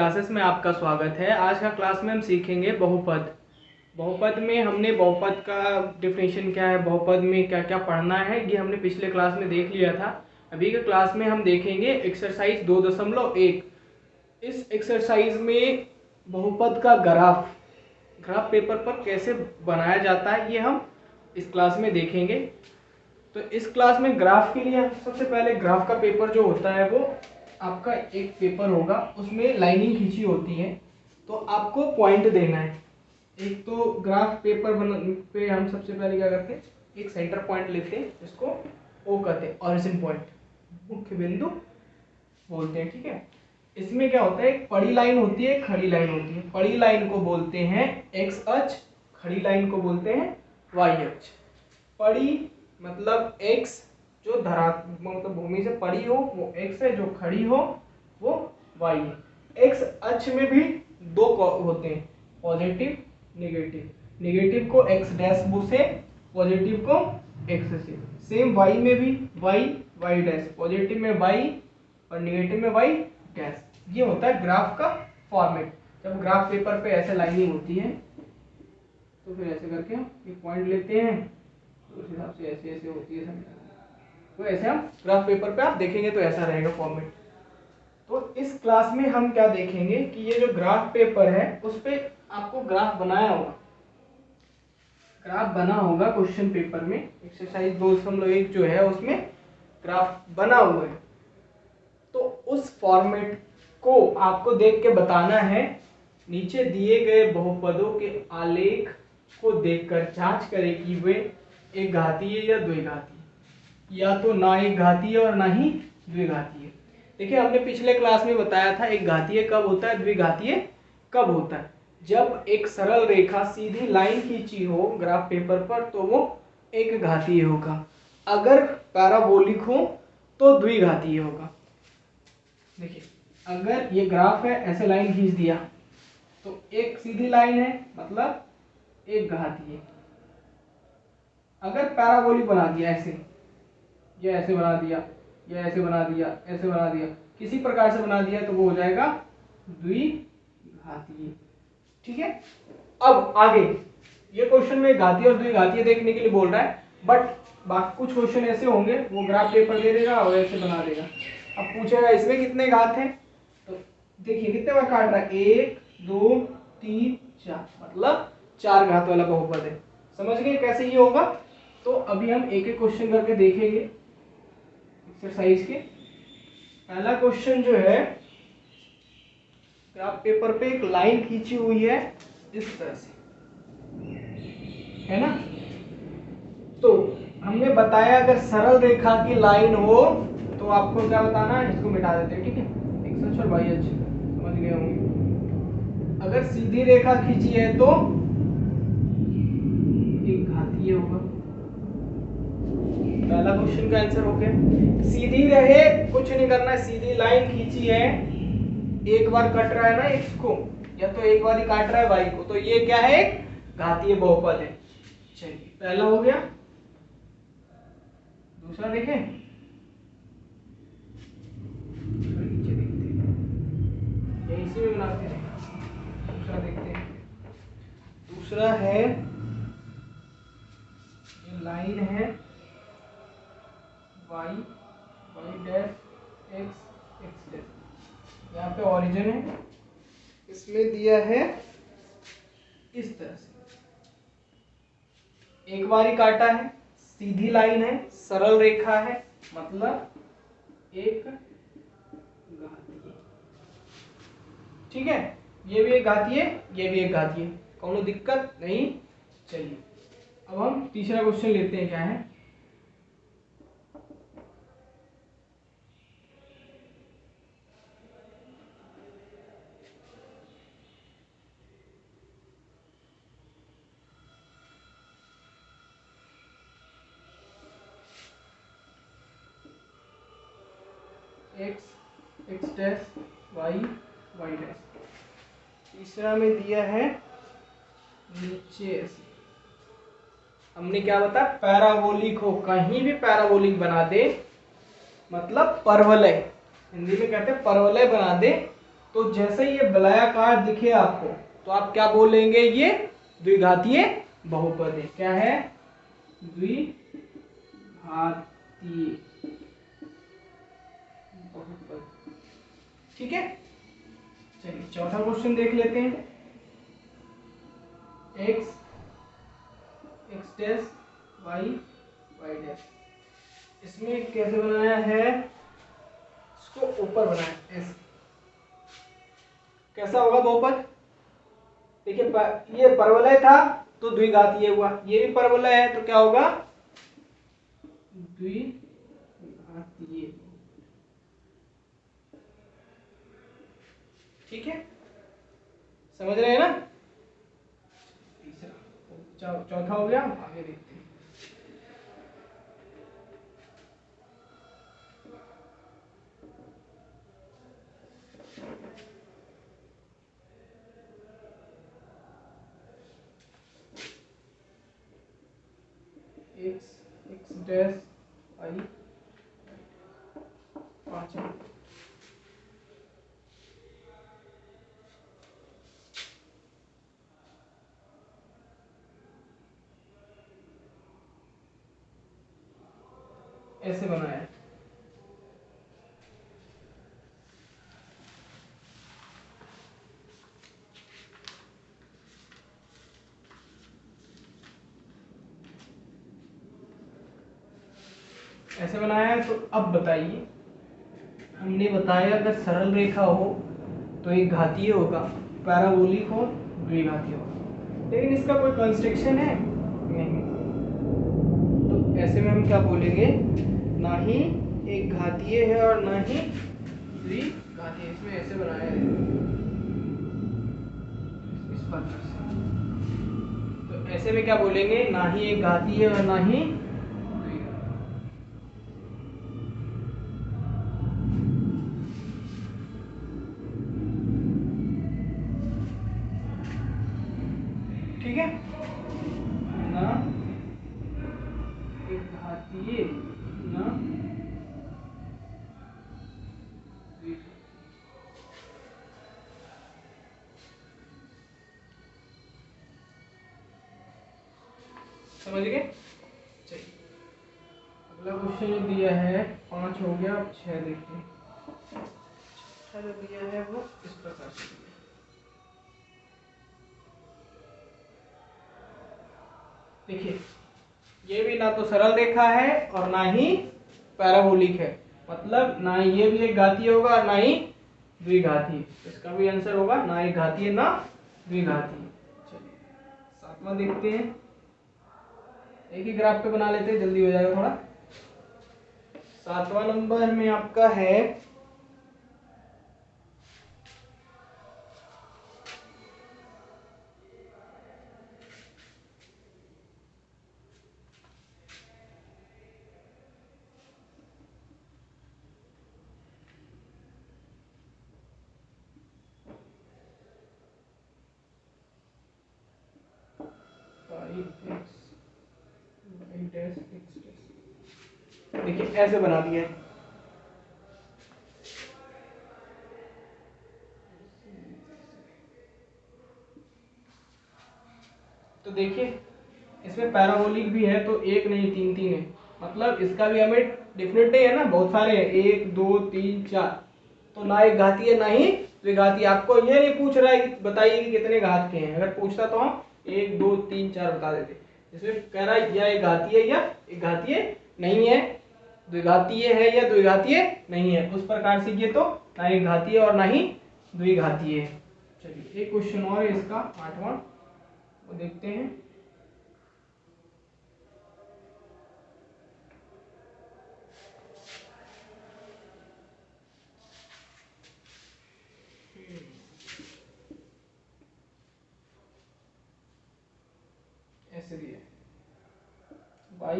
Classes में आपका स्वागत है। आज का क्लास में हम सीखेंगे बहुपद। बहुपद में हमने बहुपद का डिफिनेशन क्या है, बहुपद में क्या क्या पढ़ना है, ये हमने पिछले क्लास में देख लिया था। अभी के क्लास में हम देखेंगे एक्सरसाइज 2.1। इस एक्सरसाइज में बहुपद का ग्राफ पेपर पर कैसे बनाया जाता है ये हम इस क्लास में देखेंगे। तो इस क्लास में ग्राफ के लिए सबसे पहले ग्राफ का पेपर जो होता है वो आपका एक पेपर होगा, उसमें लाइनिंग खींची होती है, तो आपको पॉइंट देना है। एक तो ग्राफ पेपर पे हम सबसे पहले क्या करते हैं, एक सेंटर पॉइंट लेते हैं, इसको ओ कहते हैं, ऑरिजिन पॉइंट, मुख्य बिंदु बोलते हैं। ठीक है, इसमें क्या होता है, एक पड़ी लाइन होती है, खड़ी लाइन होती है। पड़ी लाइन को बोलते हैं एक्स अक्ष, खड़ी लाइन को बोलते हैं वाई अक्ष। पड़ी मतलब एक्स, जो मतलब भूमि से पड़ी हो वो एक्स है, जो खड़ी हो वो वाई है। एक्स अक्ष में भी दो होते हैं, पॉजिटिव नेगेटिव। नेगेटिव को एक्स डैश से, पॉजिटिव को एक्स से। सेम वाई में भी वाई डैश, पॉजिटिव में वाई और नेगेटिव में वाई डैश। ये होता है ग्राफ का फॉर्मेट। जब ग्राफ पेपर पे ऐसे लाइनिंग होती है तो फिर ऐसे करके हम एक पॉइंट लेते हैं, तो उस हिसाब से ऐसे ऐसे होती है सब। तो ऐसे हम ग्राफ पेपर पे आप देखेंगे तो ऐसा रहेगा फॉर्मेट। तो इस क्लास में हम क्या देखेंगे कि ये जो ग्राफ पेपर है उस पे आपको ग्राफ बनाया होगा, ग्राफ बना होगा क्वेश्चन पेपर में। एक्सरसाइज 2.1 जो है उसमें ग्राफ बना हुआ है, तो उस फॉर्मेट को आपको देख के बताना है। नीचे दिए गए बहुपदों के आलेख को देखकर जांच करें कि वे एक घातीय या द्विघातीय, या तो ना एक घातीय और ना ही द्विघातीय। देखिए, हमने पिछले क्लास में बताया था एक घातीय कब होता है, द्विघातीय कब होता है। जब एक सरल रेखा सीधी लाइन खींची हो ग्राफ पेपर पर तो वो एक घातीय होगा, अगर पैराबोलिक हो तो द्विघातीय होगा। देखिए, अगर ये ग्राफ है, ऐसे लाइन खींच दिया तो एक सीधी लाइन है मतलब एक घातीय। अगर पैराबोलिक बना दिया, ऐसे या ऐसे बना दिया या ऐसे बना दिया, ऐसे बना दिया, किसी प्रकार से बना दिया तो वो हो जाएगा द्विघातीय। ठीक है, अब आगे ये क्वेश्चन में घातीय और द्विघातीय देखने के लिए बोल रहा है, बट बाकी कुछ क्वेश्चन ऐसे होंगे वो ग्राफ पेपर दे देगा और ऐसे बना देगा। अब पूछेगा इसमें कितने घात हैं, तो देखिए कितने बार काट रहा है, 1 2 3 4, मतलब 4 घात वाला बहुपद है। समझ गए कैसे ये होगा? तो अभी हम एक एक क्वेश्चन करके देखेंगे एक्सरसाइज के। पहला क्वेश्चन जो है, ग्राफ पेपर पे एक लाइन खींची हुई है इस तरह से, है ना। तो हमने बताया अगर सरल रेखा की लाइन हो तो आपको क्या बताना है, इसको मिटा देते हैं। ठीक है, एक्स अक्ष और वाई अक्ष समझ गए होंगे। अगर सीधी रेखा खींची है तो एक घातीय होगा। पहला क्वेश्चन का आंसर हो गया। सीधी रहे, कुछ नहीं करना है, सीधी लाइन खींची है, एक बार कट रहा है ना एक्स को, या तो एक बार ही काट रहा है वाई को, तो ये क्या है, एक घातीय बहुपद है। चलिए, पहला हो गया। दूसरा देखें, यहीं से भी बनाते हैं। दूसरा देखते हैं। दूसरा है, ये लाइन है वाई डैश एक्स डैश, यहाँ पे ओरिजिन है, इसमें दिया है इस तरह से, एक बार ही काटा है, सीधी लाइन है, सरल रेखा है, मतलब एक घातीय। ठीक है, ये भी एक घातीय, ये भी एक घातीय, कोनो दिक्कत नहीं। चलिए, अब हम तीसरा क्वेश्चन लेते हैं। क्या है, एक्स डैश वाई डैश। तीसरा में दिया है नीचे ऐसे, हमने क्या बताया, पैराबोलिक हो, कहीं भी पैराबोलिक बना दे, मतलब परवलय, हिंदी में कहते हैं परवलय बना दे, तो जैसे ये वलयाकार दिखे आपको तो आप क्या बोलेंगे, ये द्विघातीय बहुपद है। क्या है? द्विघातीय बहुपद। ठीक है, चलिए चौथा क्वेश्चन देख लेते हैं। x x dash y y dash, इसमें कैसे बनाया है, इसको ऊपर बनाया ऐसे। कैसा होगा बहुपद? देखिए ये परवलय था तो द्विघातीय हुआ, ये भी परवलय है तो क्या होगा, द्विघातीय। ठीक है, समझ रहे हैं ना? तीसरा चौथा हो गया, आगे देखते हैं। x डैश y, पांचवा। ऐसे बनाया है। ऐसे बनाया है तो अब बताइए, हमने बताया अगर सरल रेखा हो तो एक घातीय होगा, पैराबोलिक हो द्विघातीय होगा, लेकिन इसका कोई कंस्ट्रक्शन है नहीं। तो ऐसे में हम क्या बोलेंगे, ना ही एक घातीय है और ना ही द्विघातीय। इसमें ऐसे बनाया है इस प्रकार से। तो ऐसे में क्या बोलेंगे, ना ही एक घातीय है और ना ही द्विघातीय। ठीक है, ना एक घातीय ना द्विघातीय। समझ गए? चलिए अगला क्वेश्चन जो दिया है 5 हो गया, अब 6 देखते हैं। 6 जो दिया है वो इस प्रकार से दिया है। देखिए ये भी ना तो सरल रेखा है और ना ही पैराबोलिक है, मतलब ना ये भी एक घातीय होगा और ना ही द्विघातीय। इसका भी आंसर होगा ना एक घातीय ना द्विघातीय। चलिए सातवां देखते हैं, एक ही ग्राफ पे बना लेते हैं, जल्दी हो जाएगा थोड़ा। सातवां नंबर में आपका है देखिए ऐसे बना दिया है। तो देखिए इसमें पैराबोलिक भी है तो एक नहीं तीन तीन है, मतलब इसका भी हमें डेफिनेटली है ना, बहुत सारे हैं, 1 2 3 4। तो ना एक घातीय ना ही द्विघातीय। आपको ये नहीं पूछ रहा है कि बताइए कि कितने घात के हैं, अगर पूछता तो हम 1 2 3 4 बता देते। इसमें कह रहा है या एक घातीय या एक घातीय नहीं है, द्विघातीय है या द्विघातीय नहीं है, उस प्रकार से ये तो ना एक घातीय और ना ही द्विघातीय है। चलिए एक क्वेश्चन और है इसका 8वां, वो देखते हैं। ऐसे दिया y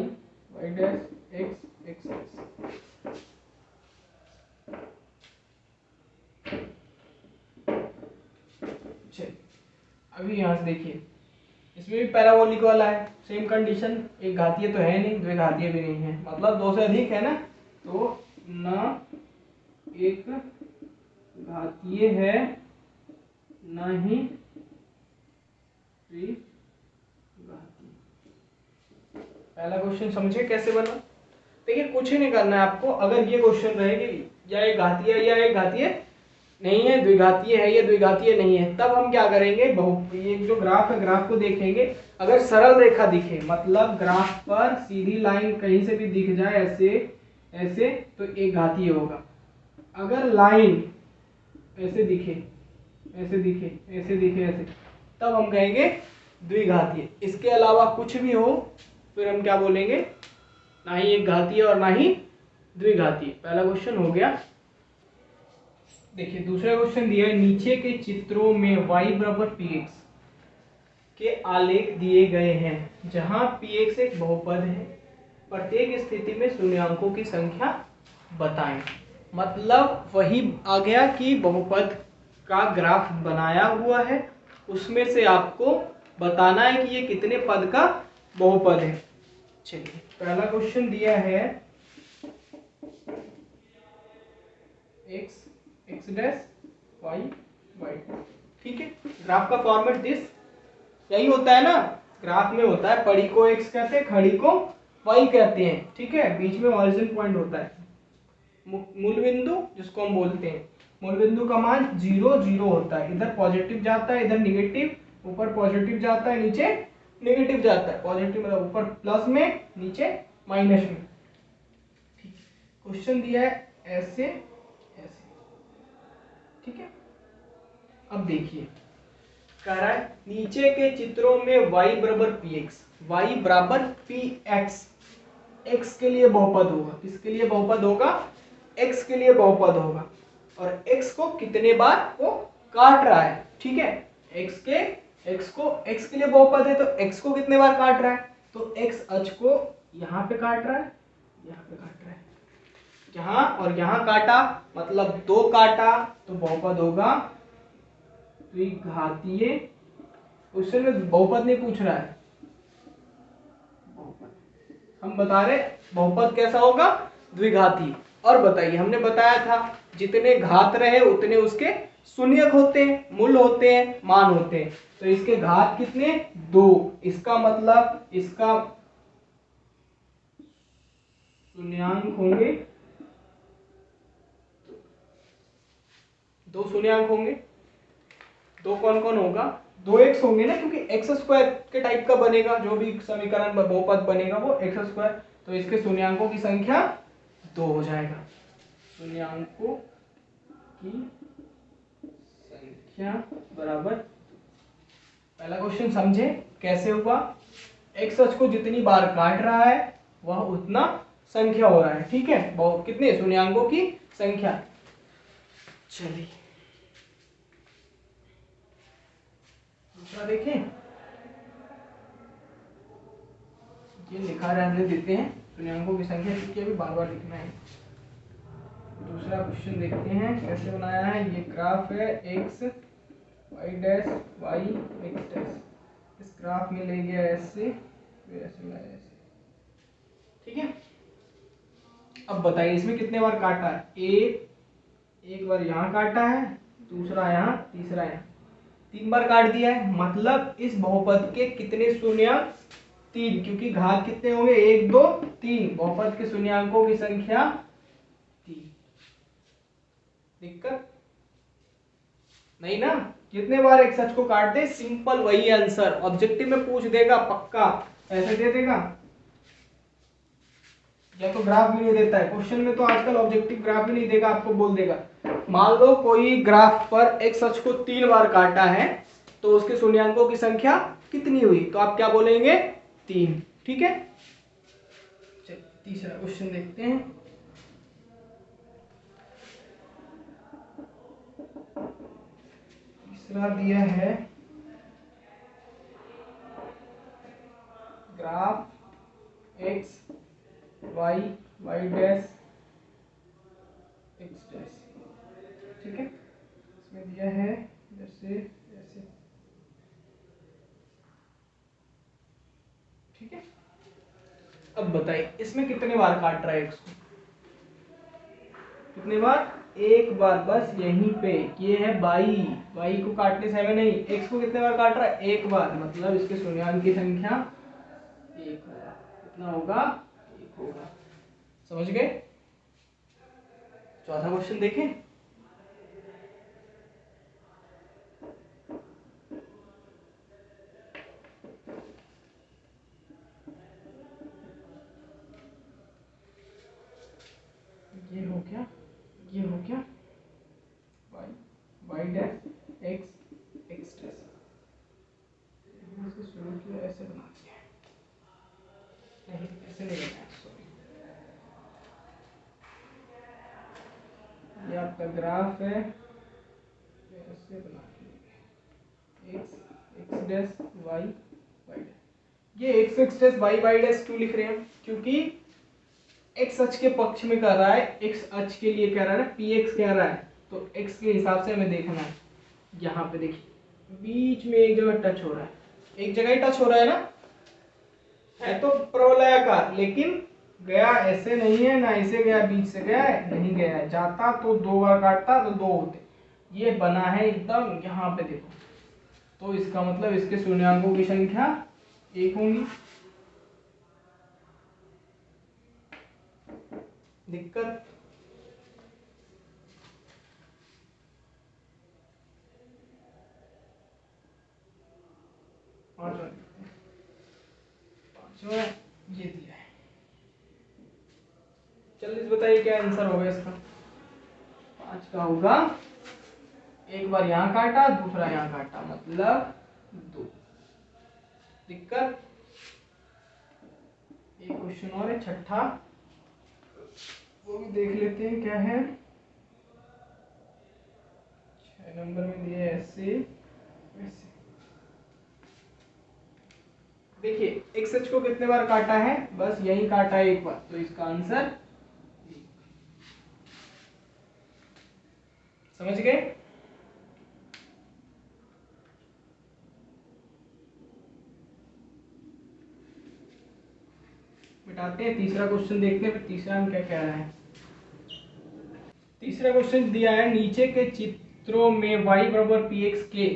y dash x x dash. अभी यहाँ से देखिए इसमें भी पैराबोलिक वाला है, सेम कंडीशन, एक घातीय तो है नहीं द्विघातीय भी नहीं है, मतलब 2 से अधिक है ना, तो ना एक घातीय है न ही द्विघातीय। पहला क्वेश्चन समझे कैसे बना। देखिए कुछ ही नहीं करना है आपको। अगर ये क्वेश्चन रहेगी या एक घातीय है या एक घातीय नहीं है, द्विघातीय है या द्विघातीय नहीं है, तब हम क्या करेंगे, ये जो ग्राफ है ग्राफ को देखेंगे। अगर सरल रेखा दिखे, मतलब ग्राफ पर सीधी लाइन कहीं से भी दिख जाए ऐसे ऐसे, तो एक घातीय होगा। अगर लाइन ऐसे दिखे ऐसे दिखे ऐसे दिखे ऐसे, तब हम कहेंगे द्विघातीय। इसके अलावा कुछ भी हो फिर हम क्या बोलेंगे, ना ही एक घातीय और ना ही द्विघातीय। पहला क्वेश्चन हो गया। देखिए दूसरा क्वेश्चन दिया है, नीचे के चित्रों में y बराबर px के आलेख दिए गए हैं जहां px एक बहुपद है, प्रत्येक स्थिति में शून्याङ्कों की संख्या बताएं। मतलब वही आ गया कि बहुपद का ग्राफ बनाया हुआ है, उसमें से आपको बताना है कि ये कितने पद का बहुपद है। चलिए पहला क्वेश्चन दिया है x डैश y y। ठीक है, ग्राफ का फॉर्मेट दिस यही होता है ना, ग्राफ में होता है पड़ी को x कहते हैं, खड़ी को y कहते हैं। ठीक है, बीच में ऑरिजिन पॉइंट होता है, मूल बिंदु जिसको हम बोलते हैं। मूल बिंदु का मान 0 0 होता है, इधर पॉजिटिव जाता है इधर निगेटिव, ऊपर पॉजिटिव जाता है नीचे नेगेटिव जाता है। पॉजिटिव मतलब ऊपर प्लस में नीचे माइनस में। ठीक, क्वेश्चन दिया है ऐसे ऐसे। ठीक है, अब देखिए कह रहा है नीचे के चित्रों में y बराबर px, y बराबर px, x के लिए बहुपद होगा। किसके लिए बहुपद होगा, x के लिए बहुपद होगा। और x को कितने बार वो काट रहा है। ठीक है, x के लिए बहुपद है तो x को कितने बार काट रहा है, तो x अक्ष को यहाँ पे काट रहा है, यहाँ पे काट रहा है, यहाँ और यहाँ काटा, मतलब दो काटा तो बहुपद होगा द्विघातीय। क्वेश्चन में बहुपद नहीं पूछ रहा है, हम बता रहे बहुपद कैसा होगा, द्विघाती। और बताइए, हमने बताया था जितने घात रहे उतने उसके शून्यक होते हैं, मूल होते हैं, मान होते हैं। तो इसके घात कितने, 2। इसका मतलब इसका शून्यांक होंगे, 2 शून्यांक होंगे। 2 कौन कौन होगा, 2x होंगे ना, क्योंकि एक्स स्क्वायर के टाइप का बनेगा जो भी समीकरण बहुपद बनेगा वो एक्स स्क्वायर। तो इसके शून्यांकों की संख्या 2 हो जाएगा। शून्यांकों की संख्या बराबर, पहला क्वेश्चन समझे कैसे हुआ, एक्स अक्ष को जितनी बार काट रहा है वह उतना संख्या हो रहा है। ठीक है, कितने शून्यांकों की संख्या। चलिए दूसरा देखें, ये लिखा रहने देते हैं, शून्यांकों की संख्या कितनी अभी बार बार लिखना है। दूसरा क्वेश्चन देखते हैं कैसे बनाया है। ये ग्राफ है x y dash y x dash, इस ग्राफ में ले गया ऐसे फिर ऐसे लाया ऐसे। ठीक है, अब बताइए इसमें कितने बार काटा है, एक बार यहाँ काटा है, दूसरा यहाँ, तीसरा यहाँ, 3 बार काट दिया है। मतलब इस बहुपद के कितने शून्यांक, 3, क्योंकि घात कितने होंगे 1 2 3, बहुपद के शून्यांकों की संख्या 3। दिक्कत नहीं ना, कितने बार एक सच को काट दे, सिंपल वही आंसर। ऑब्जेक्टिव में पूछ देगा पक्का, ऐसे दे देगा, या तो ग्राफ भी नहीं देता है क्वेश्चन में, तो आजकल ऑब्जेक्टिव ग्राफ भी नहीं देगा, आपको बोल देगा मान लो कोई ग्राफ पर एक सच को 3 बार काटा है तो उसके शून्यांकों की संख्या कितनी हुई, तो आप क्या बोलेंगे, 3। ठीक है, चलिए तीसरा क्वेश्चन देखते हैं। तीसरा दिया है graph x y y dash x dash. ठीक है, इसमें दिया है जैसे ऐसे। ठीक है, अब बताइए इसमें कितने बार काट रहा है x को, कितने बार, एक बार बस यहीं पे, ये है बाई, बाई को काटने से हमें नहीं, एक्स को कितने बार काट रहा है, एक बार, मतलब इसके शून्यांक की संख्या एक होगा। कितना होगा, एक होगा। समझ गए। चौथा क्वेश्चन देखें। ये हो गया, ये हो गया y, y dash x, x dash, शुरू किया ऐसे बना दिया, नहीं ऐसे नहीं बनाया, सॉरी। ये आपका ग्राफ है, ऐसे बना दिया, x, x dash y, y dash. ये x, x dash y, y dash क्यों लिख रहे हैं, क्योंकि एक्स अक्ष के पक्ष में कर रहा है, एक्स अक्ष के लिए कह रहा है ना, पी एक्स कह रहा है, तो एक्स के हिसाब से हमें देखना है। यहाँ पे देखिए बीच में एक जगह टच हो रहा है, एक जगह ही टच हो रहा है ना, है तो प्रवलयाकार, लेकिन गया ऐसे नहीं है ना, ऐसे गया, बीच से गया है, नहीं गया है, जाता तो दो बार काटता तो दो होते, ये बना है एकदम यहाँ पे देखो, तो इसका मतलब इसके शून्यांकों की संख्या एक होंगी। दिक्कत, पांचवा ये दिया है। चलिए बताइए क्या आंसर होगा इसका। पांच का होगा, एक बार यहाँ काटा, दूसरा यहाँ काटा, मतलब दो। दिक्कत। एक क्वेश्चन और है, छठा, वो भी देख लेते हैं क्या है। 6 नंबर में दिया है ऐसे, ऐसे। देखिए एक्स अक्ष को कितने बार काटा है, बस यही काटा है एक बार, तो इसका आंसर समझ गए। मिटाते हैं, तीसरा क्वेश्चन देखते हैं, तीसरा हम क्या कह रहा है। तीसरा क्वेश्चन दिया है, नीचे के चित्रों में y बराबर पी एक्स के,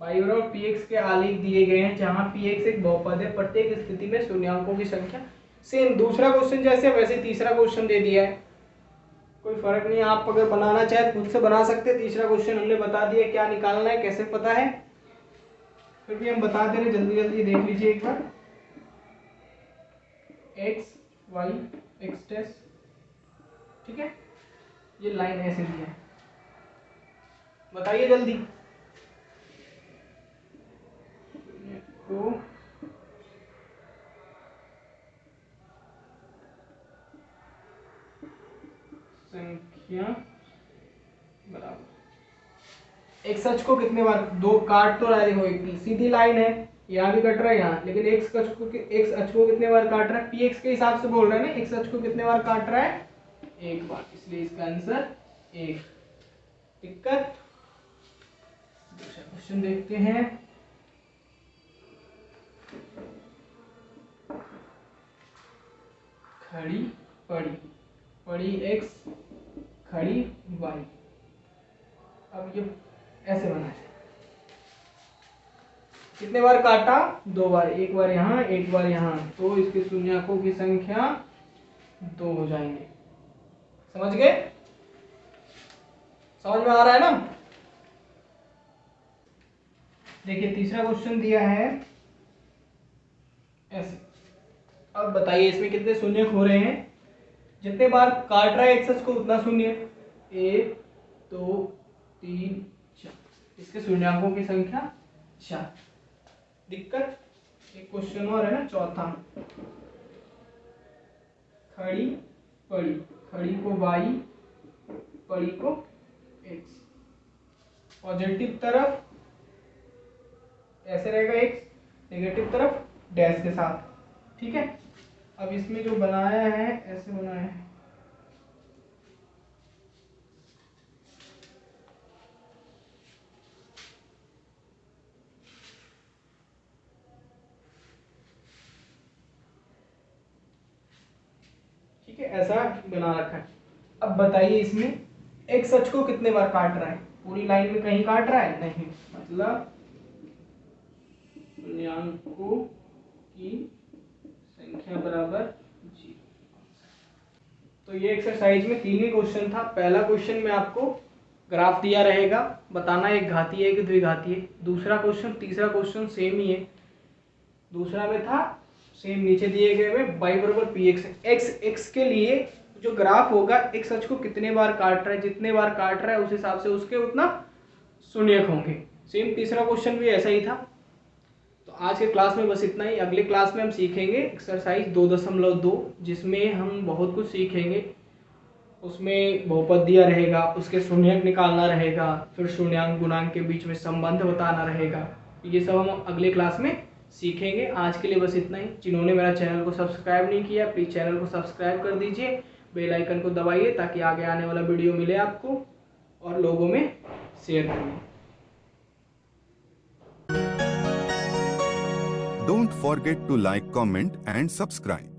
y बराबर पी एक्स के आलेख दिए गए हैं, जहां पी एक्स एक बहुपद है, प्रत्येक स्थिति में शून्यांकों की संख्या सेम। दूसरा क्वेश्चन जैसे वैसे तीसरा क्वेश्चन दे दिया है, कोई फर्क नहीं, आप अगर बनाना चाहे तो खुद से बना सकते हैं। तीसरा क्वेश्चन हमने बता दिया क्या निकालना है, कैसे पता है, फिर भी हम बता दे रहे, जल्दी जल्दी देख लीजिए एक बार। एक्स वाई एक्स डैश, ठीक है, ये लाइन ऐसे दी है, बताइए जल्दी। तो संख्या बराबर, एक्स अक्ष को कितने बार, दो काट तो रहा है, देखो एक सीधी लाइन है, यहाँ भी कट रहा है यहाँ, लेकिन एक्स अक्ष को, एक्स अक्ष को कितने बार काट रहा है, पी एक्स के हिसाब से बोल रहा है ना, एक्स अक्ष को कितने बार काट रहा है, एक बार, इसलिए इसका आंसर एक। दिक्कत। दूसरा क्वेश्चन देखते हैं। खड़ी पड़ी, पड़ी एक्स, खड़ी वाई, अब ये ऐसे बना है, कितने बार काटा, दो बार, एक बार यहाँ एक बार यहाँ, तो इसके शून्यकों की संख्या दो हो जाएंगे। समझ गए, समझ में आ रहा है ना। देखिए तीसरा क्वेश्चन दिया है ऐसे, अब बताइए इसमें कितने शून्य हो रहे हैं, जितने बार काट रहा है एक्स को उतना शून्य, एक दो तीन चार, इसके शून्यांकों की संख्या चार। दिक्कत। एक क्वेश्चन और है ना, चौथा, खड़ी पड़ी, खड़ी को वाई, पड़ी को एक्स, पॉजिटिव तरफ ऐसे रहेगा एक्स, नेगेटिव तरफ डैश के साथ, ठीक है। अब इसमें जो बनाया है ऐसे बनाया है, ठीक है, ऐसा बना रखा है। अब बताइए इसमें एक्स अक्ष को कितने बार काट रहा है, पूरी लाइन में कहीं काट रहा है नहीं, मतलब शून्याङ्कों की संख्या बराबर 0। तो ये एक्सरसाइज में 3 ही क्वेश्चन था। पहला क्वेश्चन में आपको ग्राफ दिया रहेगा, बताना एक घातीय है कि द्विघातीय। दूसरा क्वेश्चन, तीसरा क्वेश्चन सेम ही है। दूसरा में था सेम नीचे दिए गए में y बराबर पी एक्स, एक्स के लिए जो ग्राफ होगा एक्स अक्ष को कितने बार काट रहा है, जितने बार काट रहा है उस हिसाब से उसके उतना शून्यक होंगे। सेम तीसरा क्वेश्चन भी ऐसा ही था। तो आज के क्लास में बस इतना ही। अगले क्लास में हम सीखेंगे एक्सरसाइज 2.2 जिसमें हम बहुत कुछ सीखेंगे। उसमें बहुपद दिया रहेगा, उसके शून्यक निकालना रहेगा, फिर शून्याङ्क गुणांक के बीच में संबंध बताना रहेगा। ये सब हम अगले क्लास में सीखेंगे। आज के लिए बस इतना ही। जिन्होंने मेरा चैनल को सब्सक्राइब नहीं किया प्लीज़ चैनल को सब्सक्राइब कर दीजिए, बेल आइकन को दबाइए ताकि आगे आने वाला वीडियो मिले आपको, और लोगों में शेयर करिए। Don't forget to like, comment and subscribe.